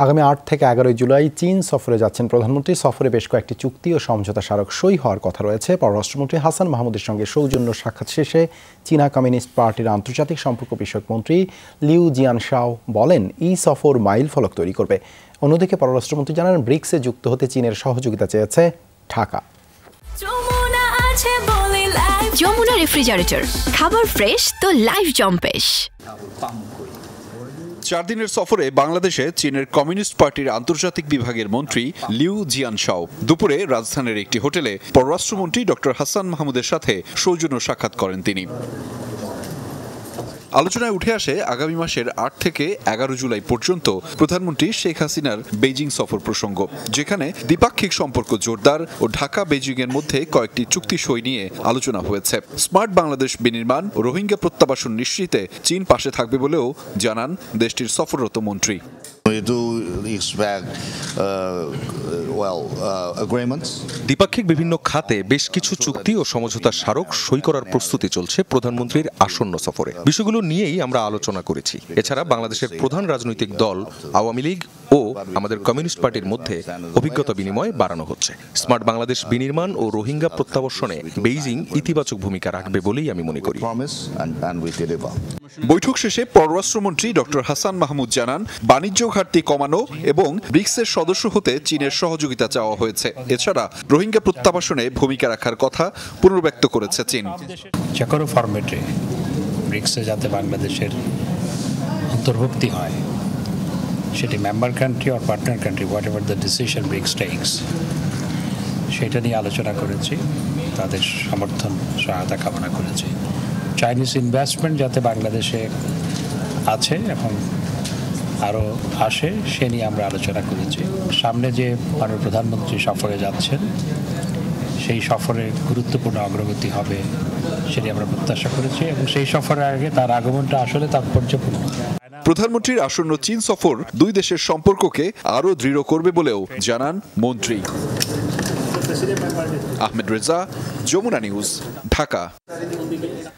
আগামী ৮ থেকে ১১ জুলাই চীন সফরে যাচ্ছেন প্রধানমন্ত্রী। সফরে বেশ কয়েকটি চুক্তি ও সমঝোতা স্মারক সই হওয়ার কথা রয়েছে। পররাষ্ট্রমন্ত্রী হাসান মাহমুদের সঙ্গে সৌজন্য সাক্ষাৎ শেষে চীনা কমিউনিস্ট পার্টির আন্তর্জাতিক সম্পর্ক বিষয়ক মন্ত্রী লিউ জিয়ানশাও বলেন, এই সফর মাইল ফলক তৈরি করবে। অন্যদিকে পররাষ্ট্রমন্ত্রী জানান, ব্রিক্সে যুক্ত হতে চীনের সহযোগিতা চেয়েছে ঢাকা। যমুনা রেফ্রিজারেটর, খাবার ফ্রেশ তো লাইফ জম্পেশ। 4 দিনের সফরে বাংলাদেশে চীনের কমিউনিস্ট পার্টির আন্তর্জাতিক বিভাগের মন্ত্রী লিউ জিয়ানশাও দুপুরে রাজধানীর একটি হোটেলে পররাষ্ট্রমন্ত্রী ডক্টর হাসান মাহমুদের সাথে সৌজন্য সাক্ষাৎ করেন তিনি। আলোচনায় উঠে আসে আগামী মাসের ৮ থেকে ১১ জুলাই পর্যন্ত প্রধানমন্ত্রী শেখ হাসিনার বেইজিং সফর প্রসঙ্গ, যেখানে দ্বিপাক্ষিক সম্পর্ক জোরদার ও ঢাকা বেইজিং এর মধ্যে কয়েকটি চুক্তি সই নিয়ে আলোচনা হয়েছে। স্মার্ট বাংলাদেশ বিনির্মাণ ও রোহিঙ্গা প্রত্যাবাসন নিশ্চিতে চীন পাশে থাকবে বলেও জানান দেশটির সফররত মন্ত্রী। দ্বিপাক্ষিক বিভিন্ন খাতে বেশ কিছু চুক্তি ও সমঝোতার স্মারক সই করার প্রস্তুতি চলছে প্রধানমন্ত্রীর আসন্ন সফরে। বিষয়গুলো নিয়েই আমরা আলোচনা করেছি। এছাড়া বাংলাদেশের প্রধান রাজনৈতিক দল আওয়ামী লীগ ও আমাদের কমিউনিস্ট পার্টির মধ্যে অভিজ্ঞতা বিনিময় বাড়ানো হচ্ছে। স্মার্ট বাংলাদেশ বিনির্মাণ ও রোহিঙ্গা প্রত্যাবর্ষণে বেইজিং ইতিবাচক ভূমিকা রাখবে বলেই আমি মনে করি। বৈঠক শেষে পররাষ্ট্রমন্ত্রী ডক্টর হাসান মাহমুদ জানান, বাণিজ্য ঘাটতি কমানো এবং ব্রিক্সের সদস্য হতে চীনের সহযোগিতা চাওয়া হয়েছে। এছাড়া রোহিঙ্গা প্রত্যাবাসনে ভূমিকা রাখার কথা পুনর্ব্যক্ত করেছে চীন। যে কোনো ফরম্যাটে ব্রিক্সে যাতে বাংলাদেশের অন্তর্ভুক্তি হয়, সেটি member country or partner country, whatever the decision BRICS takes, সেটা নিয়ে আলোচনা করেছি। তাদের সমর্থন সহায়তা কামনা করেছি। চাইনিজ ইনভেস্টমেন্ট যাতে বাংলাদেশে আছে এবং আরও আসে, সে নিয়ে আমরা আলোচনা করেছি। সামনে যে মাননীয় প্রধানমন্ত্রী সফরে যাচ্ছেন, সেই সফরে গুরুত্বপূর্ণ অগ্রগতি হবে সেটি আমরা প্রত্যাশা করেছি এবং সেই সফরের আগে তার আগমনটা আসলে তাৎপর্যপূর্ণ। প্রধানমন্ত্রীর আসন্ন চীন সফর দুই দেশের সম্পর্ককে আরও দৃঢ় করবে বলেও জানান মন্ত্রী। আহমেদ রেজা, যমুনা নিউজ, ঢাকা।